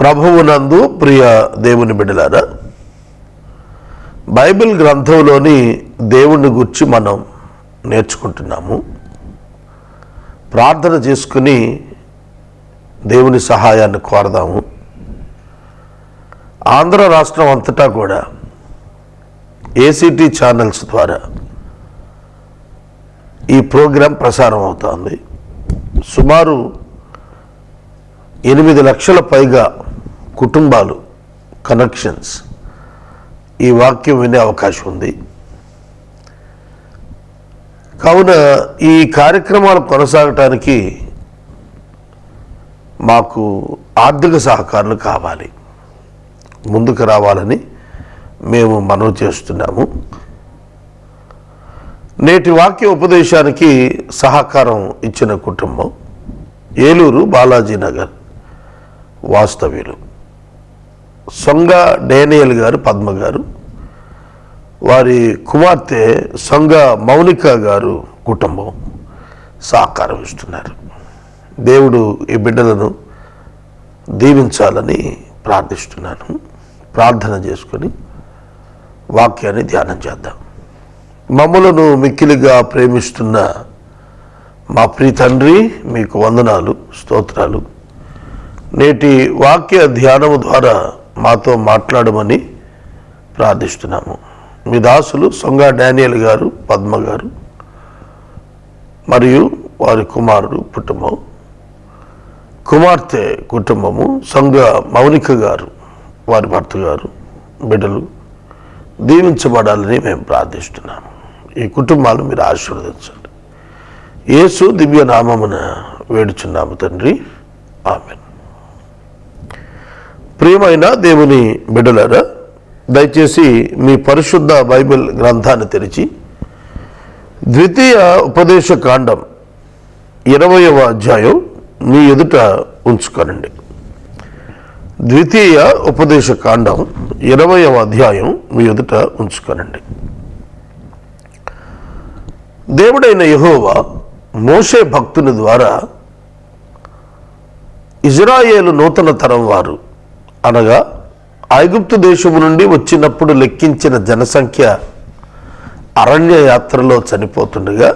ప్రభువునందు ప్రియ దేవుని బిడ్డలారా, బైబిల్ గ్రంథంలోని దేవుని గురించి మనం నేర్చుకుంటున్నాము. ప్రార్థన చేసుకుని దేవుని సహాయాన్ని కోరదాము. ఆంధ్ర రాష్ట్రం అంతటా కూడా ఏసీటీ ఛానల్స్ ద్వారా ఈ ప్రోగ్రాం ప్రసారం అవుతోంది. సుమారు 8 లక్షల పైగా కుటుంబాలు కనెక్షన్స్ ఈ వాక్యం వినే అవకాశం ఉంది. కావున ఈ కార్యక్రమాలు కొనసాగటానికి మాకు ఆర్థిక సహకారాలు కావాలి. ముందుకు రావాలని మేము మనవి చేస్తున్నాము. నేటి వాక్య ఉపదేశానికి సహకారం ఇచ్చిన కుటుంబం ఏలూరు బాలాజీ నగర్ వాస్తవ్యులు సొంగ డేనియల్ గారు, పద్మ గారు, వారి కుమార్తె సొంగ మౌనిక గారు కుటుంబం సహకారం ఇస్తున్నారు. దేవుడు ఈ బిడ్డలను దీవించాలని ప్రార్థిస్తున్నాను. ప్రార్థన చేసుకొని వాక్యాన్ని ధ్యానం చేద్దాం. మమ్మలను మిక్కిలిగా ప్రేమిస్తున్న మా ప్రియ తండ్రి, మీకు వందనాలు, స్తోత్రాలు. నేటి వాక్య ధ్యానము ద్వారా మాతో మాట్లాడమని ప్రార్థిస్తున్నాము. మీ దాసులు సొంగ డానియల్ గారు, పద్మ గారు మరియు వారి కుమారుడు కుటుంబం, కుమార్తె కుటుంబము, సొంగ మౌనిక గారు, వారి భర్త గారు, బిడ్డలు దీవించబడాలని మేము ప్రార్థిస్తున్నాము. ఈ కుటుంబాలు మీరు ఆశీర్వదించండి. యేసు దివ్య నామమున వేడుచున్నాము తండ్రి, ఆమేన్. ప్రియమైన దేవుని బిడ్డలారా, దయచేసి మీ పరిశుద్ధ బైబిల్ గ్రంథాన్ని తెరిచి ద్వితీయ ఉపదేశ కాండం 20వ అధ్యాయం మీ ఎదుట ఉంచుకోనండి. ద్వితీయ ఉపదేశ కాండం 20వ అధ్యాయం మీ ఎదుట ఉంచుకోనండి. దేవుడైన యెహోవా మోషే భక్తుని ద్వారా ఇజ్రాయేలు నూతన తరం వారు అనగా ఐగుప్తు దేశము నుండి వచ్చినప్పుడు లెక్కించిన జనసంఖ్య అరణ్య యాత్రలో చనిపోతుండగా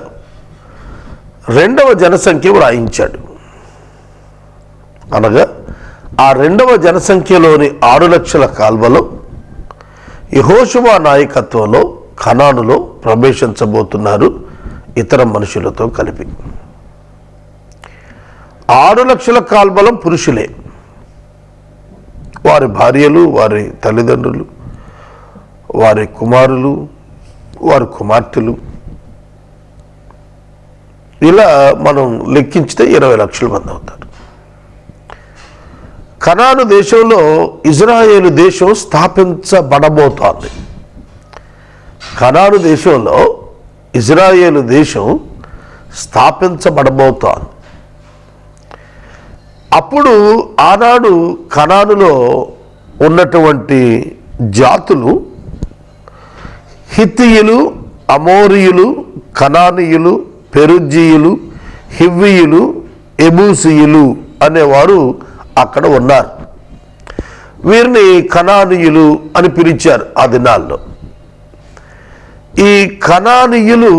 2వ జనసంఖ్య వ్రాయించాడు. అనగా ఆ 2వ జనసంఖ్యలోని 6 లక్షల కాల్వలో యెహోషువ నాయకత్వంలో కనానులో ప్రవేశించబోతున్నారు, ఇతర మనుషులతో కలిపి. 6 లక్షల కాల్బలం పురుషులే, వారి భార్యలు, వారి తల్లిదండ్రులు, వారి కుమారులు, వారి కుమార్తెలు, ఇలా మనం లెక్కించితే 20 లక్షల మంది అవుతారు. కనాను దేశంలో ఇజ్రాయేలు దేశం స్థాపించబడబోతోంది. కనాను దేశంలో ఇజ్రాయేలు దేశం స్థాపించబడబోతోంది. అప్పుడు ఆనాడు కనానులో ఉన్నటువంటి జాతులు హిత్తీయులు, అమోరీయులు, కనానీయులు, పెరుజీయులు, హివ్వీయులు, ఎబూసీయులు అనేవారు అక్కడ ఉన్నారు. వీరిని కనానీయులు అని పిలిచారు ఆ దినాల్లో. ఈ కనానీయులు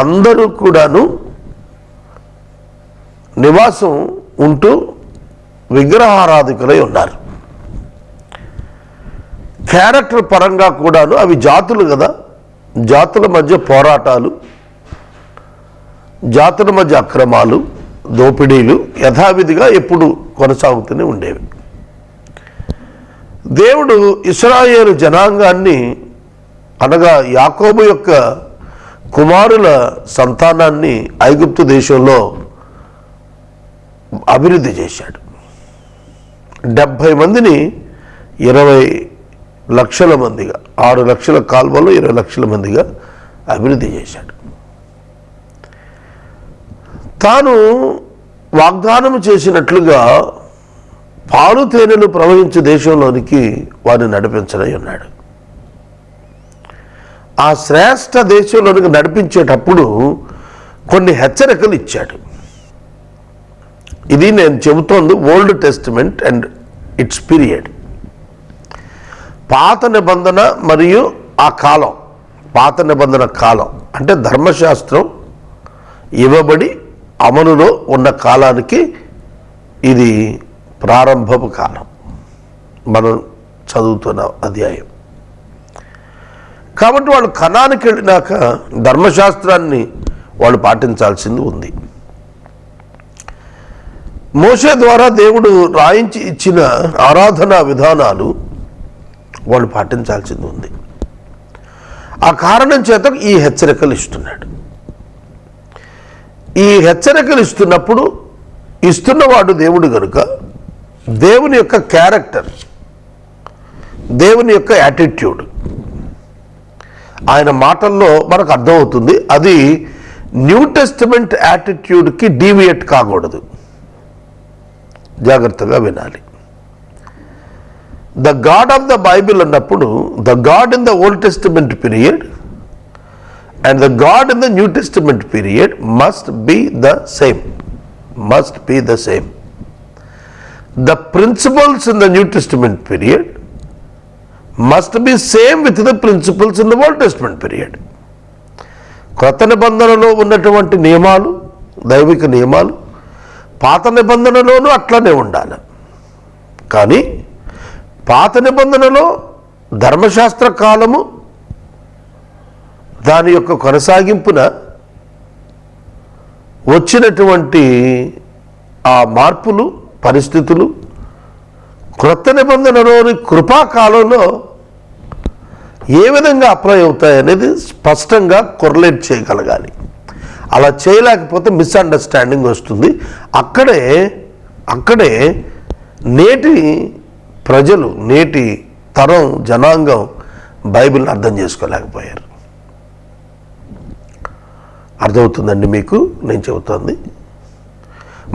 అందరూ కూడాను నివాసం ఉంటూ విగ్రహారాధికులై ఉన్నారు. క్యారెక్టర్ పరంగా కూడాను అవి జాతులు కదా, జాతుల మధ్య పోరాటాలు, జాతుల మధ్య అక్రమాలు, దోపిడీలు యథావిధిగా ఎప్పుడు కొనసాగుతూనే ఉండేవి. దేవుడు ఇశ్రాయేలు జనాంగాన్ని అనగా యాకోబు యొక్క కుమారుల సంతానాన్ని ఐగుప్తు దేశంలో అభివృద్ధి చేశాడు. 70 మందిని 20 లక్షల మందిగా, 6 లక్షల కాల్వలో 20 లక్షల మందిగా అభివృద్ధి చేశాడు. తాను వాగ్దానం చేసినట్లుగా పాలు తేనెలు ప్రవహించే దేశంలోనికి వారిని నడిపించడై ఉన్నాడు. ఆ శ్రేష్ఠ దేశంలోనికి నడిపించేటప్పుడు కొన్ని హెచ్చరికలు ఇచ్చాడు. ఇది నేను చెబుతోంది old testament and it's period. పాత నిబంధన మరియు ఆ కాలం, పాత నిబంధన కాలం అంటే ధర్మశాస్త్రం ఇవ్వబడి అమలులో ఉన్న కాలానికి ఇది ప్రారంభపు కాలం, మనం చదువుతున్న అధ్యాయం. కాబట్టి వాళ్ళు కనానికి వెళ్ళినాక ధర్మశాస్త్రాన్ని వాళ్ళు పాటించాల్సింది ఉంది. మోషే ద్వారా దేవుడు రాయించి ఇచ్చిన ఆరాధనా విధానాలు వాళ్ళు పాటించాల్సింది ఉంది. ఆ కారణం చేత ఈ హెచ్చరికలు ఇస్తున్నాడు. ఈ హెచ్చరికలు ఇస్తున్నప్పుడు ఇస్తున్నవాడు దేవుడు కనుక దేవుని యొక్క క్యారెక్టర్, దేవుని యొక్క యాటిట్యూడ్ ఆయన మాటల్లో మనకు అర్థమవుతుంది. అది న్యూ టెస్టిమెంట్ యాటిట్యూడ్కి డీవియేట్ కాకూడదు. జాగ్రత్తగా వినాలి. The God of the Bible అన్నప్పుడు the God in the Old Testament period and the God in the New Testament period must be the same. The principles in the New Testament period must be same with the principles in the Old Testament period. కొత్త నిబంధనలో ఉన్నటువంటి నియమాలు, దైవిక నియమాలు పాత నిబంధనలోనూ అట్లనే ఉండాలి. కానీ పాత నిబంధనలో ధర్మశాస్త్ర కాలము దాని యొక్క కొనసాగింపున వచ్చినటువంటి ఆ మార్పులు, పరిస్థితులు క్రొత్త నిబంధనలోని కృపాకాలంలో ఏ విధంగా అప్లై అవుతాయనేది స్పష్టంగా కొరలేట్ చేయగలగాలి. అలా చేయలేకపోతే మిస్అండర్స్టాండింగ్ వస్తుంది. అక్కడే నేటి ప్రజలు, నేటి తరం జనాంగం బైబిల్ని అర్థం చేసుకోలేకపోయారు. అర్థమవుతుందండి మీకు నేను చెబుతోంది?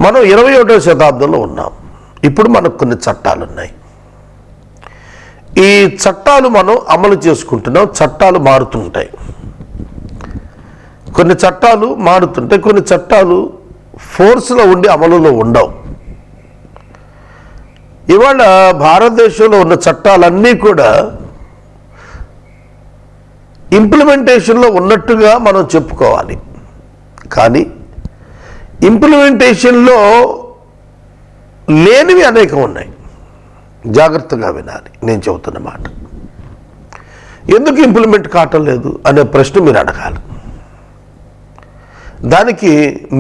మనం 21వ శతాబ్దంలో ఉన్నాం. ఇప్పుడు మనకు కొన్ని చట్టాలు ఉన్నాయి. ఈ చట్టాలు మనం అమలు చేసుకుంటున్నాం. చట్టాలు మారుతుంటాయి. కొన్ని చట్టాలు మారుతుంటాయి, కొన్ని చట్టాలు ఫోర్స్లో ఉండి అమలులో ఉండవు. ఇవాళ భారతదేశంలో ఉన్న చట్టాలన్నీ కూడా ఇంప్లిమెంటేషన్లో ఉన్నట్టుగా మనం చెప్పుకోవాలి. కానీ ఇంప్లిమెంటేషన్లో లేనివి అనేకం ఉన్నాయి. జాగ్రత్తగా వినాలి నేను చెబుతున్న మాట. ఎందుకు ఇంప్లిమెంట్ కావటం లేదు అనే ప్రశ్న మీరు అడగాలి. దానికి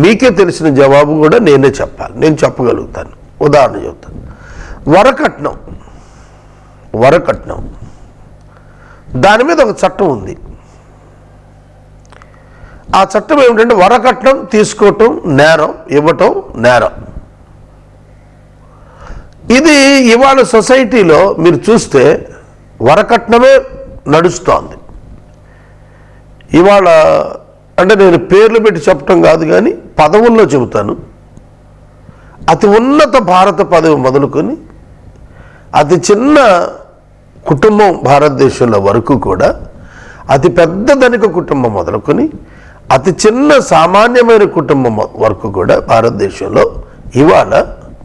మీకే తెలిసిన జవాబు కూడా నేనే చెప్పాలి. నేను చెప్పగలుగుతాను. ఉదాహరణ చెబుతాను. వరకట్నం దాని మీద ఒక చట్టం ఉంది. ఆ చట్టం ఏమిటంటే వరకట్నం తీసుకోవటం నేరం, ఇవ్వటం నేరం. ఇది ఇవాళ సొసైటీలో మీరు చూస్తే వరకట్నమే నడుస్తోంది. ఇవాళ అంటే నేను పేర్లు పెట్టి చెప్పటం కాదు, కానీ పదవుల్లో చెబుతాను. అతి ఉన్నత భారత పదవి మొదలుకొని అతి చిన్న కుటుంబం భారతదేశంలో వరకు కూడా, అతి పెద్ద ధనిక కుటుంబం మొదలుకొని అతి చిన్న సామాన్యమైన కుటుంబం వరకు కూడా భారతదేశంలో ఇవాళ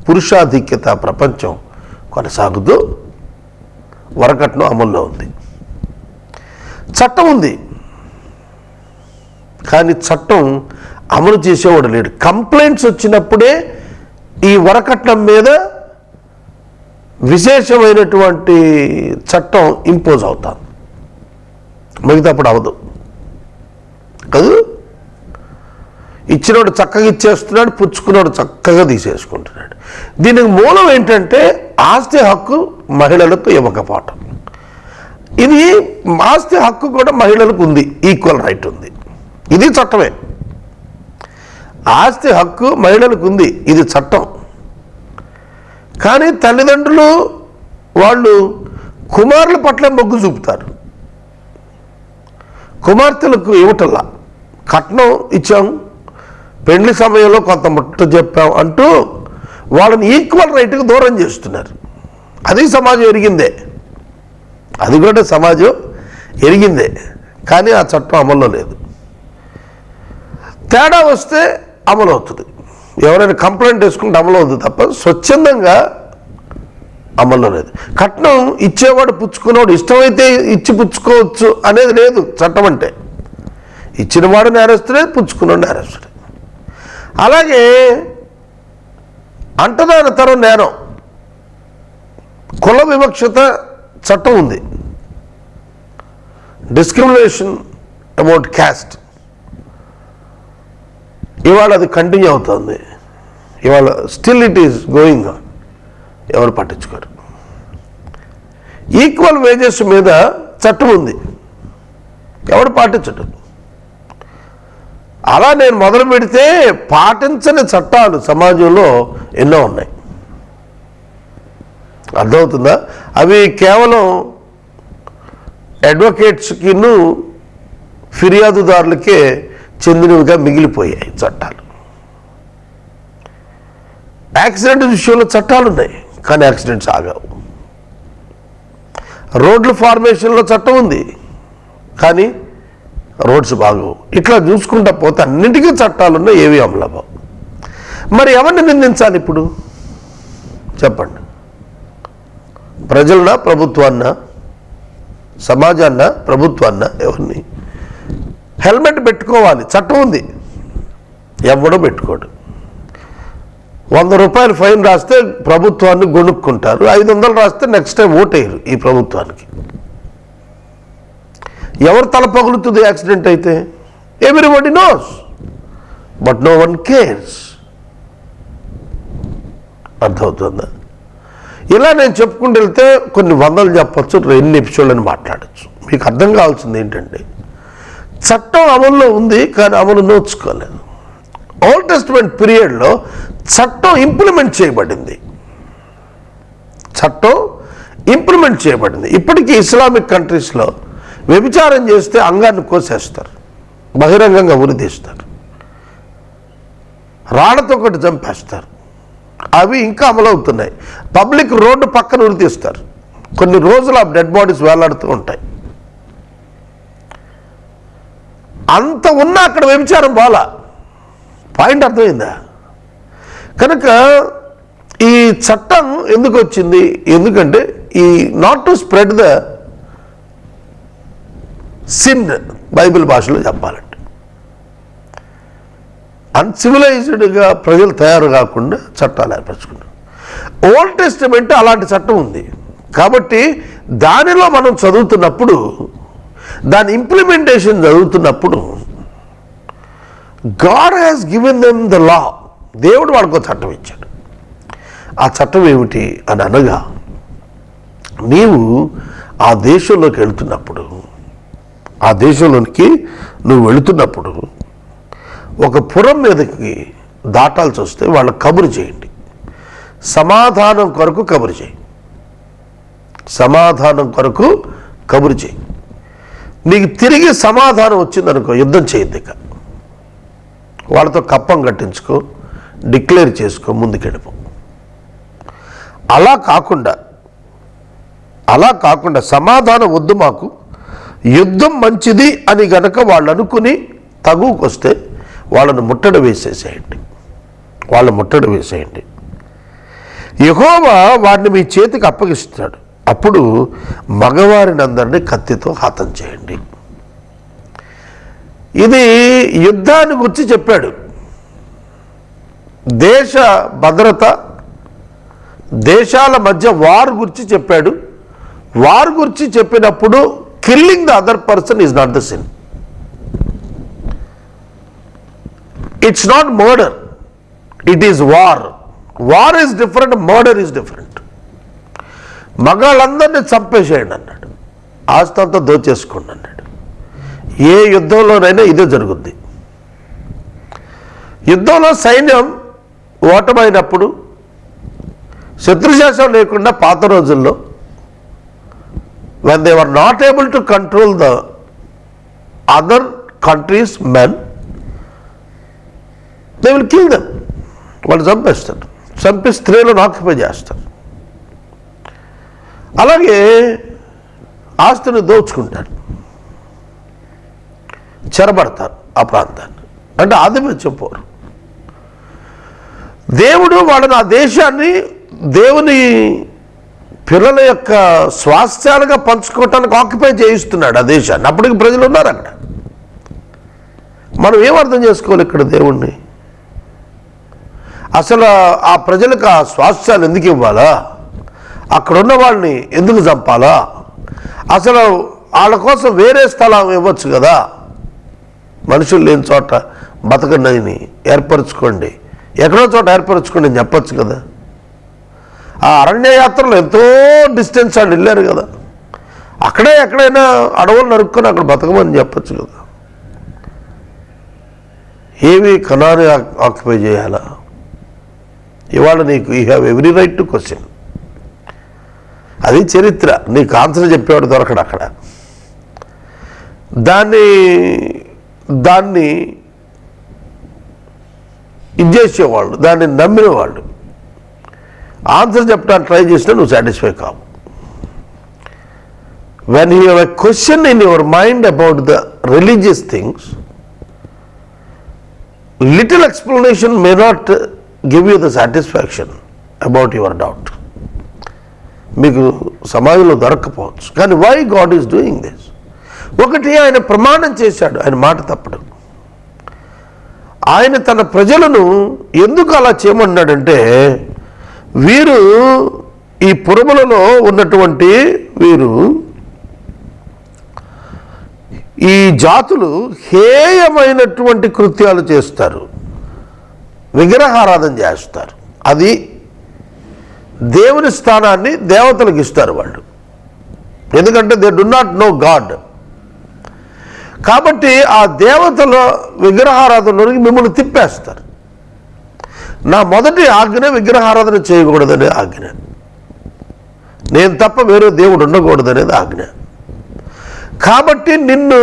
పురుషాధిక్యత ప్రపంచం కొనసాగుతూ వరకట్నం అమల్లో ఉంది. చట్టం ఉంది, కానీ చట్టం అమలు చేసేవాడు లేడు. కంప్లైంట్స్ వచ్చినప్పుడే ఈ వరకట్నం మీద విశేషమైనటువంటి చట్టం ఇంపోజ్ అవుతాం, మిగతాప్పుడు అవదు కాదు. ఇచ్చినోడు చక్కగా ఇచ్చేస్తున్నాడు, పుచ్చుకున్నాడు చక్కగా తీసేసుకుంటున్నాడు. దీనికి మూలం ఏంటంటే ఆస్తి హక్కు మహిళలకు ఇవ్వకపోవటం. ఇది ఆస్తి హక్కు కూడా మహిళలకు ఉంది, ఈక్వల్ రైట్ ఉంది. ఇది చట్టమే. ఆస్తి హక్కు మహిళలకు ఉంది, ఇది చట్టం. కానీ తల్లిదండ్రులు వాళ్ళు కుమారుల పట్ల మొగ్గు చూపుతారు. కుమార్తెలకు ఇవ్వటల్లా, కట్నం ఇచ్చాము, పెళ్లి సమయంలో కొంత ముట్ట చెప్పాం అంటూ వాళ్ళని ఈక్వల్ రైట్కి దూరం చేస్తున్నారు. అది సమాజం ఎరిగిందే, అది కూడా సమాజం ఎరిగిందే. కానీ ఆ చట్టం అమల్లో లేదు. తేడా వస్తే అమలు అవుతుంది. ఎవరైనా కంప్లైంట్ వేసుకుంటే అమలు అవుతుంది తప్ప స్వచ్ఛందంగా అమల్లో లేదు. కట్నం ఇచ్చేవాడు పుచ్చుకునేవాడు ఇష్టమైతే ఇచ్చి పుచ్చుకోవచ్చు అనేది లేదు చట్టం అంటే. ఇచ్చినవాడు నేరస్తుడే, పుచ్చుకున్నాడు నేరస్తుడే. అలాగే అంటరానితనం నేరం, కుల వివక్షత చట్టం ఉంది, డిస్క్రిమినేషన్ అబౌట్ క్యాస్ట్. ఇవాళ అది కంటిన్యూ అవుతుంది. ఇవాళ still it is going on. ఎవరు పట్టించుకోరు. ఈక్వల్ వేజెస్ మీద చట్టం ఉంది, ఎవరు పాటించడం. అలా నేను మొదలు పెడితే పాటించని చట్టాలు సమాజంలో ఎన్నో ఉన్నాయి. అర్థమవుతుందా? అవి కేవలం అడ్వకేట్స్కిను ఫిర్యాదుదారులకే చెందినవిగా మిగిలిపోయాయి చట్టాలు. యాక్సిడెంట్ విషయంలో చట్టాలు ఉన్నాయి, కానీ యాక్సిడెంట్స్ ఆగవు. రోడ్ల ఫార్మేషన్లో చట్టం ఉంది, కానీ రోడ్స్ బాగవు. ఇట్లా చూసుకుంటా పోతే అన్నింటికీ చట్టాలు ఉన్నాయి, ఏవి అమలవ్వవు. మరి ఎవరిని నిందించాలి ఇప్పుడు చెప్పండి? ప్రజలనా, ప్రభుత్వాన్నా, సమాజాన్నా, ప్రభుత్వాన్నా? ఎవరిని? హెల్మెట్ పెట్టుకోవాలి, చట్టం ఉంది, ఎవడో పెట్టుకోడు. 100 రూపాయలు ఫైన్ రాస్తే ప్రభుత్వాన్ని గొనుక్కుంటారు, 500 రాస్తే నెక్స్ట్ టైం ఓటేయరు ఈ ప్రభుత్వానికి. ఎవరు తల పగులుతుంది యాక్సిడెంట్ అయితే? Everybody knows, but no one cares. అర్థమవుతుందా? ఇలా నేను చెప్పుకుంటూ వెళ్తే కొన్ని వందలు చెప్పచ్చు, 2 ఎపిసోడ్లని మాట్లాడచ్చు. మీకు అర్థం కావాల్సింది ఏంటంటే, చట్టం అమల్లో ఉంది, కానీ అమలు నోచుకోలేదు. ఓల్డ్ టెస్టమెంట్ పీరియడ్లో చట్టం ఇంప్లిమెంట్ చేయబడింది, చట్టం ఇంప్లిమెంట్ చేయబడింది. ఇప్పటికీ ఇస్లామిక్ కంట్రీస్లో వ్యభిచారం చేస్తే అంగాన్ని కోసేస్తారు, బహిరంగంగా ఉరిదీస్తారు, రాళ్లతో ఒకటి చంపేస్తారు. అవి ఇంకా అమలవుతున్నాయి. పబ్లిక్ రోడ్డు పక్కన ఉరితీస్తారు, కొన్ని రోజులు ఆ డెడ్ బాడీస్ వేలాడుతూ ఉంటాయి. అంత ఉన్నా అక్కడ వ్యభిచారం బాలా. పాయింట్ అర్థమైందా? కనుక ఈ చట్టం ఎందుకు వచ్చింది? ఎందుకంటే ఈ not to spread the sin, Bible భాషలో చెప్పాలంటే అన్సివిలైజ్డ్గా ప్రజలు తయారు కాకుండా చట్టాలు ఏర్పరచుకున్నారు. ఓల్డ్ టెస్టమెంట్ అలాంటి చట్టం ఉంది కాబట్టి దానిలో మనం చదువుతున్నప్పుడు, దాని ఇంప్లిమెంటేషన్ చదువుతున్నప్పుడు, God has given them the law. దేవుడు వాడికి ఒక చట్టం ఇచ్చాడు. ఆ చట్టం ఏమిటి అని అనగా, నీవు ఆ దేశంలోకి వెళ్తున్నప్పుడు, ఆ దేశంలోనికి నువ్వు వెళుతున్నప్పుడు ఒక పురం మీదకి దాటాల్సి వస్తే వాళ్ళ కబురు చేయండి, సమాధానం కొరకు కబురు చేయి, సమాధానం కొరకు కబురు చేయి. నీకు తిరిగి సమాధానం వచ్చిందనుకో, యుద్ధం చేయొద్దు, ఇక వాళ్ళతో కప్పం కట్టించుకో, డిక్లేర్ చేసుకో, ముందుకెళ్ళిపో. అలా కాకుండా సమాధానం వద్దు మాకు, యుద్ధం మంచిది అని గనక వాళ్ళు అనుకుని తగువకొస్తే వాళ్ళను ముట్టడి వేసేయండి. యెహోవా వారిని మీ చేతికి అప్పగిస్తాడు, అప్పుడు మగవారిని అందరినీ కత్తితో హతం చేయండి. ఇది యుద్ధాన్ని గురించి చెప్పాడు. దేశ భద్రత, దేశాల మధ్య వార్ గురించి చెప్పాడు. వార్ గురించి చెప్పినప్పుడు killing the other person is not the sin. It's not murder, it is war. War is different, murder is different. మగాళ్ళందరినీ చంపేసేయండి అన్నాడు, ఆస్తి అంతా దోచేసుకోండి అన్నాడు. ఏ యుద్ధంలోనైనా ఇదే జరుగుద్ది. యుద్ధంలో సైన్యం ఓటమైనప్పుడు, శత్రుశాసనం లేకుండా పాత రోజుల్లో, when they were not able to control the other countries' men, they will kill them. వాళ్ళు చంపేస్తారు, చంపి స్త్రీలను ఆక్యుపై చేస్తారు. అలాగే ఆస్తిని దోచుకుంటారు, చెరబడతారు ఆ ప్రాంతాన్ని. అంటే ఆధిపత్యం పోరు. దేవుడు వాళ్ళని, ఆ దేశాన్ని దేవుని పిల్లల యొక్క స్వాస్థ్యాలుగా పంచుకోవటానికి ఆక్యుపై చేయిస్తున్నాడు ఆ దేశాన్ని. అప్పటికి ప్రజలు ఉన్నారు అక్కడ. మనం ఏం అర్థం చేసుకోవాలి ఇక్కడ దేవుణ్ణి? అసలు ఆ ప్రజలకు ఆ స్వాస్థ్యాలు ఎందుకు ఇవ్వాలా? అక్కడున్న వాళ్ళని ఎందుకు చంపాలా? అసలు వాళ్ళ కోసం వేరే స్థలం ఇవ్వచ్చు కదా. మనుషులు లేని చోట బతకనని ఏర్పరచుకోండి, ఎక్కడో చోట ఏర్పరచుకోండి అని చెప్పచ్చు కదా. ఆ అరణ్య యాత్రలో ఎంతో డిస్టెన్స్ వాళ్ళు వెళ్ళారు కదా. అక్కడే ఎక్కడైనా అడవులు నరుక్కొని అక్కడ బతకమని చెప్పచ్చు కదా. ఏమి కనాని ఆక్యుపై చేయాలా? ఇవాళ నీకు you have every right to question. అది చరిత్ర. నీకు ఆన్సర్ చెప్పేవాడు దొరకడు అక్కడ. దాన్ని ఇది చేసేవాళ్ళు, దాన్ని నమ్మిన వాళ్ళు ఆన్సర్ చెప్పడానికి ట్రై చేసినా నువ్వు సాటిస్ఫై కావు. When you have a question in your mind about the religious things, little explanation may not give you the satisfaction about your doubt. మీకు సమాజంలో దొరక్కపోవచ్చు. కానీ why God is doing this? ఒకటి, ఆయన ప్రమాణం చేశాడు, ఆయన మాట తప్పడు. ఆయన తన ప్రజలను ఎందుకు అలా చేయమన్నాడంటే, వీరు ఈ పురములలో ఉన్నటువంటి వీరు ఈ జాతులు హేయమైనటువంటి కృత్యాలు చేస్తారు, విగ్రహారాధన చేస్తారు. అది దేవుని స్థానాన్ని దేవతలకు ఇస్తారు వాళ్ళు. ఎందుకంటే they do not know God. కాబట్టి ఆ దేవతల విగ్రహారాధనలోనికి మిమ్మల్ని తిప్పేస్తారు. నా మొదటి ఆజ్ఞ విగ్రహారాధన చేయకూడదనే ఆజ్ఞ. నేను తప్ప వేరే దేవుడు ఉండకూడదనేది ఆజ్ఞ. కాబట్టి నిన్ను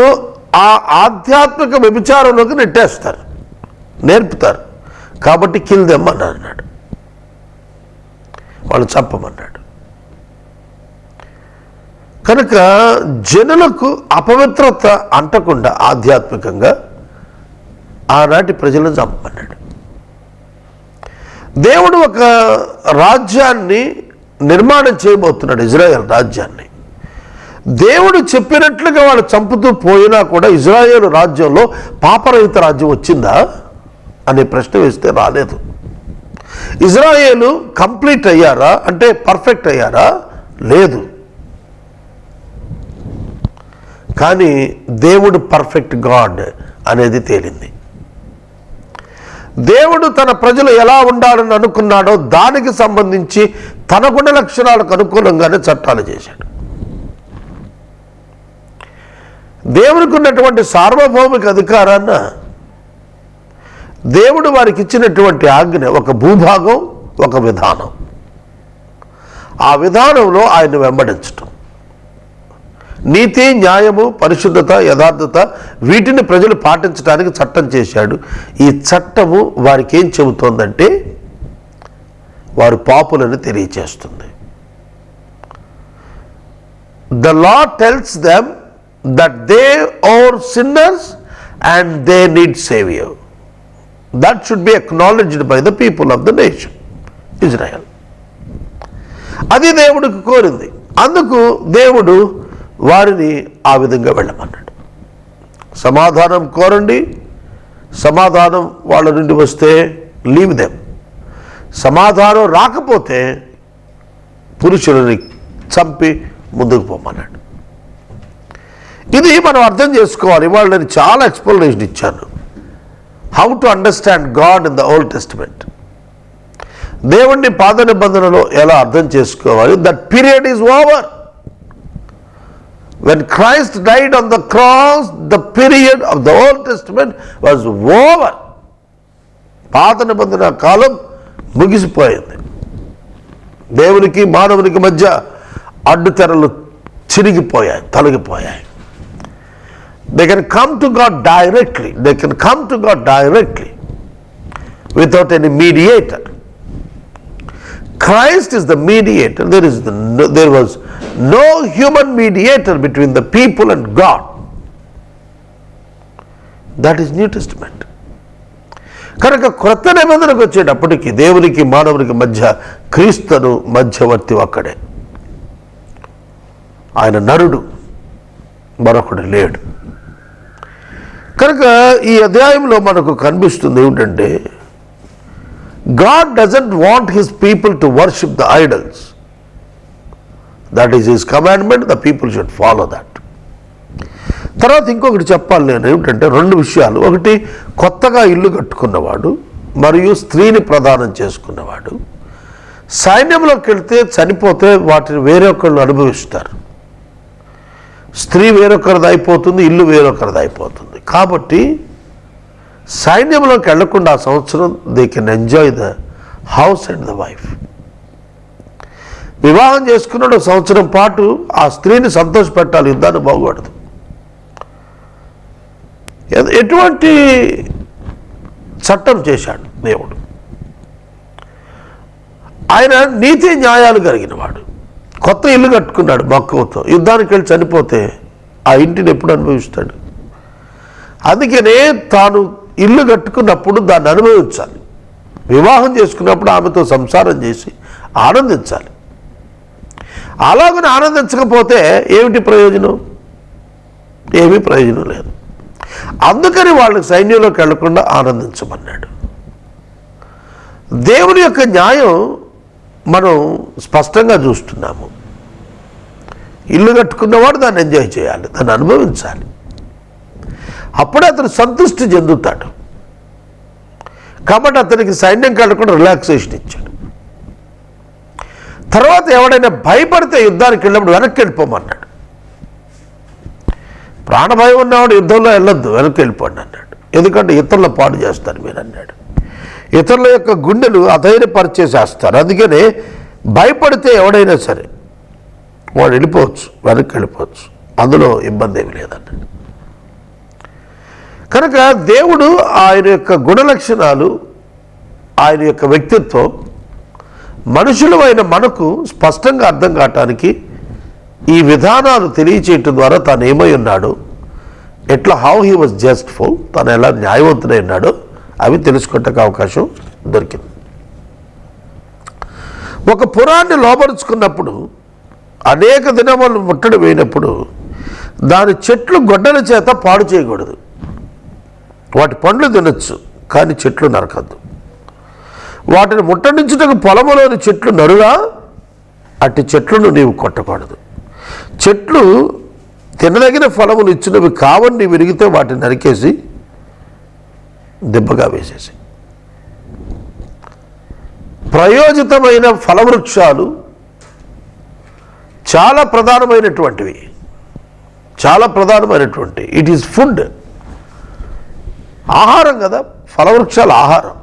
ఆ ఆధ్యాత్మిక వ్యభిచారంలోకి నెట్టేస్తారు, నేర్పుతారు. కాబట్టి కిల్ దెమ్ అని అన్నాడు, వాళ్ళు చంపమన్నాడు. కనుక జనులకు అపవిత్రత అంటకుండా ఆధ్యాత్మికంగా ఆనాటి ప్రజలను చంపమన్నాడు. దేవుడు ఒక రాజ్యాన్ని నిర్మాణం చేయబోతున్నాడు, ఇజ్రాయెల్ రాజ్యాన్ని. దేవుడు చెప్పినట్లుగా వాళ్ళు చంపుతూ పోయినా కూడా ఇజ్రాయేలు రాజ్యంలో పాపరహిత రాజ్యం వచ్చిందా అనే ప్రశ్న వేస్తే రాలేదు. ఇజ్రాయేలు కంప్లీట్ అయ్యారా అంటే పర్ఫెక్ట్ అయ్యారా? లేదు. కానీ దేవుడు పర్ఫెక్ట్ గాడ్ అనేది తేలింది. దేవుడు తన ప్రజలు ఎలా ఉండాలని అనుకున్నాడో దానికి సంబంధించి తన గుణ లక్షణాలకు అనుకూలంగానే చట్టాలు చేశాడు. దేవునికి ఉన్నటువంటి సార్వభౌమిక అధికారాన్న దేవుడు వారికి ఇచ్చినటువంటి ఆజ్ఞ ఒక భూభాగం, ఒక విధానం. ఆ విధానంలో ఆయన వెంబడించటం, నీతి, న్యాయము, పరిశుద్ధత, యథార్థత, వీటిని ప్రజలు పాటించడానికి చట్టం చేశాడు. ఈ చట్టము వారికి ఏం చెబుతోందంటే వారు పాపులని తెలియచేస్తుంది. The law tells them that they are sinners and they need savior. That should be acknowledged by the people of the nation Israel. అది దేవుడికి కోరింది. అందుకు దేవుడు వారిని ఆ విధంగా వెళ్ళమన్నాడు. సమాధానం కోరండి, సమాధానం వాళ్ళ నుండి వస్తే లీవ్ దెమ్. సమాధానం రాకపోతే పురుషులని చంపి ముందుకు పోమన్నాడు. ఇది మనం అర్థం చేసుకోవాలి. ఇవాళ నేను చాలా ఎక్స్ప్లెనేషన్ ఇచ్చాను, how to understand God in the Old testament. దేవుణ్ణి పాత నిబంధనలో ఎలా అర్థం చేసుకోవాలి. That period is over. When Christ died on the cross, the period of the Old Testament was over. పాత నిబంధన కాలం ముగిసిపోయింది. దేవునికి మానవునికి మధ్య అడ్డుతెరలు చిరిగిపోయాయి, తొలగిపోయాయి. They can come to God directly. They can come to God directly without any mediator. Christ is the mediator. There was no human mediator between the people and God. That is New Testament. కనుక క్రొత్త నిబంధనకు వచ్చేటప్పటికి దేవునికి మానవునికి మధ్య క్రీస్తును మధ్యవర్తి ఒక్కడే. ఆయన నరుడు, మరొకడు లేడు. కనుక ఈ అధ్యాయంలో మనకు కనిపిస్తుంది ఏమిటంటే, God doesn't want his people to worship the idols. That is his commandment, the people should follow that. తర్వాత ఇంకొకటి చెప్పాలి నేను ఏమిటంటే, రెండు విషయాలు. ఒకటి, కొత్తగా ఇల్లు కట్టుకున్నవాడు మరియు స్త్రీని ప్రదానం చేసుకున్నవాడు సైన్యంలోకి వెళ్తే చనిపోతే వాటిని వేరొకళ్ళు అనుభవిస్తారు. స్త్రీ వేరొకరిది అయిపోతుంది, ఇల్లు వేరొకరిది అయిపోతుంది. కాబట్టి సైన్యంలోకి వెళ్లకుండా ఆ సంవత్సరం they can enjoy the house and the wife. వివాహం చేసుకున్నాడు, సంవత్సరం పాటు ఆ స్త్రీని సంతోషపెట్టాలి, యుద్ధాన్ని బాగుపడదు. ఎటువంటి చట్టం చేశాడు దేవుడు? ఆయన నీతి న్యాయాలు కలిగిన వాడు. కొత్త ఇల్లు కట్టుకున్నాడు మక్కువతో, యుద్ధానికి వెళ్ళి చనిపోతే ఆ ఇంటిని ఎప్పుడు అనుభవిస్తాడు? అందుకనే తాను ఇల్లు కట్టుకున్నప్పుడు దాన్ని అనుభవించాలి. వివాహం చేసుకున్నప్పుడు ఆమెతో సంసారం చేసి ఆనందించాలి. అలాగని ఆనందించకపోతే ఏమిటి ప్రయోజనం? ఏమీ ప్రయోజనం లేదు. అందుకని వాళ్ళకి సైన్యంలోకి వెళ్లకుండా ఆనందించమన్నాడు. దేవుని యొక్క న్యాయం మనం స్పష్టంగా చూస్తున్నాము. ఇల్లు కట్టుకున్నవాడు దాన్ని ఎంజాయ్ చేయాలి, దాన్ని అనుభవించాలి. అప్పుడే అతను సంతృష్టి చెందుతాడు. కాబట్టి అతనికి సైన్యంకి వెళ్లకుండా రిలాక్సేషన్ ఇచ్చాడు. తర్వాత ఎవడైనా భయపడితే యుద్ధానికి వెళ్ళినప్పుడు వెనక్కి వెళ్ళిపోమన్నాడు. ప్రాణభయం ఉన్నవాడు యుద్ధంలో వెళ్ళొద్దు, వెనక్కి వెళ్ళిపోండి అన్నాడు. ఎందుకంటే ఇతరుల పాడు చేస్తారు మీరు అన్నాడు. ఇతరుల యొక్క గుండెలు అధైర్యపరిచేసేస్తారు. అందుకనే భయపడితే ఎవడైనా సరే వాడు వెళ్ళిపోవచ్చు, వెనక్కి వెళ్ళిపోవచ్చు, అందులో ఇబ్బంది ఏమి లేదన్నాడు. కనుక దేవుడు ఆయన యొక్క గుణలక్షణాలు, ఆయన యొక్క వ్యక్తిత్వం మనుషులమైన మనకు స్పష్టంగా అర్థం కావటానికి ఈ విధానాలు తెలియచేయటం ద్వారా తాను ఏమై ఉన్నాడు, ఎట్లా హౌ హీ వాజ్ జస్ట్ఫుల్, తను ఎలా న్యాయవంతుడై ఉన్నాడో అవి తెలుసుకోవటానికి అవకాశం దొరికింది. ఒక పురాన్ని లోపరుచుకున్నప్పుడు, అనేక దినములు ముట్టడి వేయినప్పుడు దాని చెట్లు గొడ్డల చేత పాడు చేయకూడదు. వాటి పండ్లు తినచ్చు, కానీ చెట్లు నరకద్దు. వాటిని ముట్టడించుటకు పొలములోని చెట్లు నరుగా, అట్టి చెట్లను నీవు కొట్టకూడదు. చెట్లు తినదగిన ఫలములు ఇచ్చినవి కావని విరిగితే వాటిని నరికేసి దెబ్బగా వేసేసి. ప్రయోజితమైన ఫలవృక్షాలు చాలా ప్రధానమైనటువంటివి, చాలా ప్రధానమైనటువంటి. ఇట్ ఈజ్ ఫుడ్, ఆహారం కదా. ఫలవృక్షాలు ఆహారం.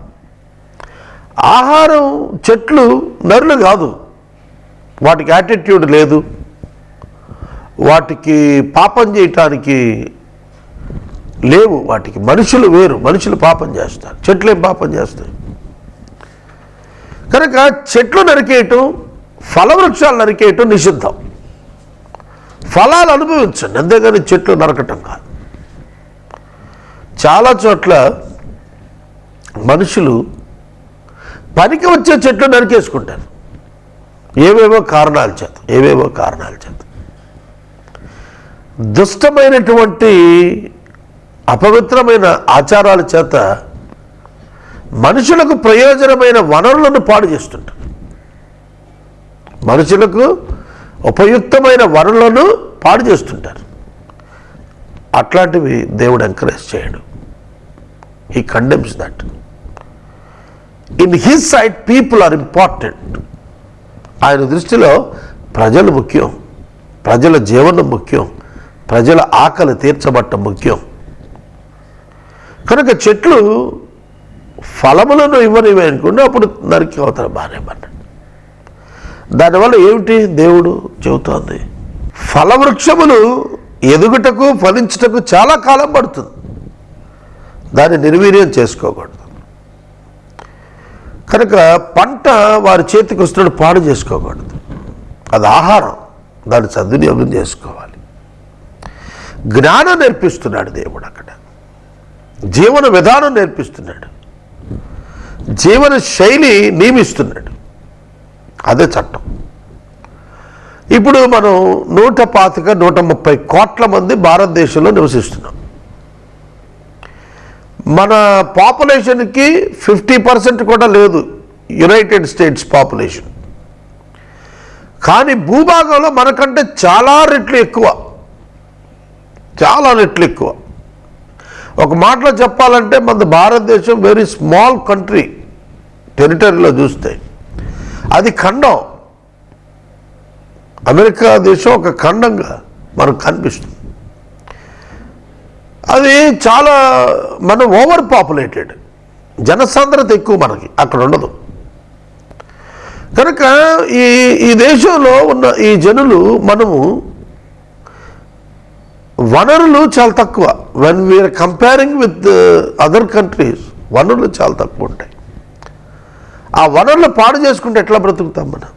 ఆహారం చెట్లు నరులు కాదు. వాటికి యాటిట్యూడ్ లేదు, వాటికి పాపం చేయటానికి లేవు. వాటికి మనుషులు వేరు, మనుషులు పాపం చేస్తారు, చెట్లు ఏం పాపం చేస్తాయి? కనుక చెట్లు నరికేయటం, ఫలవృక్షాలు నరికేయటం నిషిద్ధం. ఫలాలు అనుభవించండి, అంతేగాని చెట్లు నరకటం కాదు. చాలా చోట్ల మనుషులు పనికి వచ్చే చెట్లు నరికేసుకుంటారు, ఏవేవో కారణాల చేత. దుష్టమైనటువంటి అపవిత్రమైన ఆచారాల చేత మనుషులకు ప్రయోజనమైన వనరులను పాడు చేస్తుంటారు. మనుషులకు ఉపయుక్తమైన వనరులను పాడు చేస్తుంటారు. అట్లాంటివి దేవుడు ఎంకరేజ్ చేయడు. He condemns that. In his sight people are important. ఆయన దృష్టిలో ప్రజలు ముఖ్యం, ప్రజల జీవనం ముఖ్యం, ప్రజల ఆకలి తీర్చబట్టం ముఖ్యం. కనుక చెట్లు ఫలములను ఇవ్వనివి అనుకుంటే అప్పుడు నరికి అవతల బాగానే పడ్డాడు. దానివల్ల ఏమిటి దేవుడు చెబుతోంది? ఫలవృక్షములు ఎదుగుటకు ఫలించుటకు చాలా కాలం పడుతుంది, దాన్ని నిర్వీర్యం చేసుకోకూడదు. కనుక పంట వారి చేతికి వస్తున్నట్టు పాడు చేసుకోకూడదు. అది ఆహారం, దాన్ని సద్వినియోగం చేసుకోవాలి. జ్ఞానం నేర్పిస్తున్నాడు దేవుడు, అక్కడ జీవన విధానం నేర్పిస్తున్నాడు, జీవన శైలి నియమిస్తున్నాడు. అదే చట్టం. ఇప్పుడు మనం 125-130 కోట్ల మంది భారతదేశంలో నివసిస్తున్నాం. మన పాపులేషన్కి 50% కూడా లేదు యునైటెడ్ స్టేట్స్ పాపులేషన్. కానీ భూభాగంలో మనకంటే చాలా రెట్లు ఎక్కువ. ఒక మాటలో చెప్పాలంటే మన భారతదేశం వెరీ స్మాల్ కంట్రీ టెరిటరీలో చూస్తే. అది ఖండం. అమెరికా దేశం ఒక ఖండంగా మనకు కనిపిస్తుంది. అది చాలా మనం ఓవర్ పాపులేటెడ్, జనసాంద్రత ఎక్కువ మనకి అక్కడ ఉండదు. కనుక ఈ దేశంలో ఉన్న ఈ జనులు మనము వనరులు చాలా తక్కువ. When we are comparing with other countries వనరులు చాలా తక్కువ ఉంటాయి. ఆ వనరులు పాడు చేసుకుంటే ఎట్లా బ్రతుకుతాం మనం?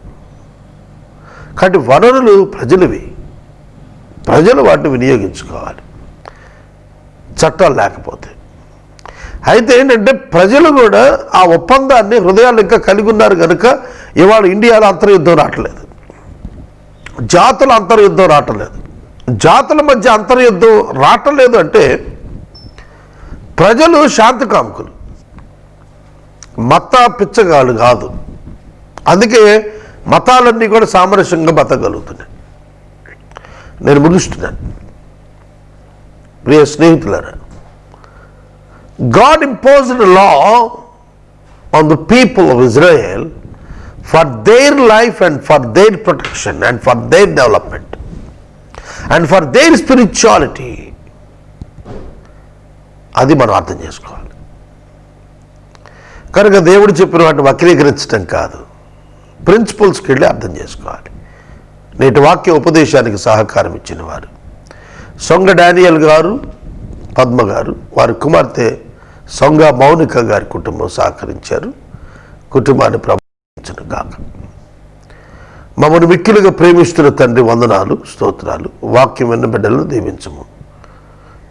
కాబట్టి వనరులు ప్రజలవి, ప్రజలు వాటిని వినియోగించుకోవాలి చట్టాలు లేకపోతే. అయితే ఏంటంటే ప్రజలు కూడా ఆ ఒప్పందాన్ని హృదయాలు ఇంకా కలిగి ఉన్నారు కనుక ఇవాళ ఇండియాలో అంతర్యుద్ధం రావట్లేదు, జాతుల అంతర్యుద్ధం రావట్లేదు. జాతుల మధ్య అంతర్యుద్ధం రావట్లేదు అంటే ప్రజలు శాంతికాముకులు, మత పిచ్చగాళ్ళు కాదు. అందుకే మతాలన్నీ కూడా సామరస్యంగా బతకగలుగుతున్నాయి. నేను ముగిస్తున్నాను. ప్రియ స్నేహితులారా, God imposed a law on the people of Israel for their life and for their protection and for their development and for their spirituality. అది మనం అర్థం చేసుకోవాలి. కనుక దేవుడు చెప్పిన వాటిని వక్రీకరించడం కాదు, ప్రిన్సిపల్స్కి వెళ్ళి అర్థం చేసుకోవాలి. నేటి వాక్య ఉపదేశానికి సహకారం ఇచ్చిన వారు సొంగ డానియల్ గారు, పద్మ గారు, వారి కుమార్తె సొంగ మౌనిక గారి కుటుంబం సహకరించారు. కుటుంబాన్ని ప్రభావించను గాక. మమ్మల్ని మిక్కిలుగా ప్రేమిస్తున్న తండ్రి వందనాలు, స్తోత్రాలు. వాక్యం విన్న బిడ్డలను దీవించము,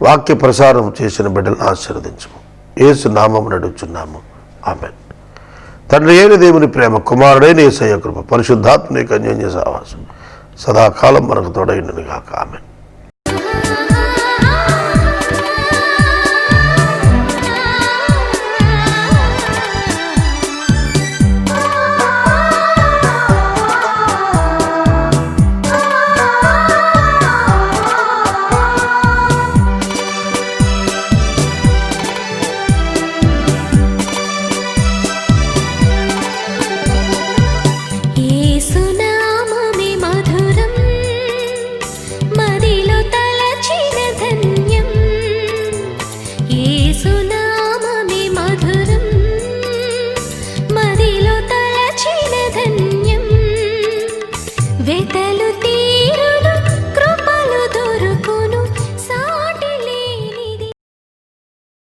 వాక్య ప్రసారం చేసిన బిడ్డలను ఆశీర్వదించము. యేసు నామమున అడుగుచున్నాము, ఆమేన్. తండ్రి అయిన దేవుని ప్రేమ, కుమారుడైన యేసయ్య కృప, పరిశుద్ధాత్మ యొక్క అన్యోన్య సహవాసం సదాకాలం మనకు తోడైనను గాక, ఆమేన్. వెతలు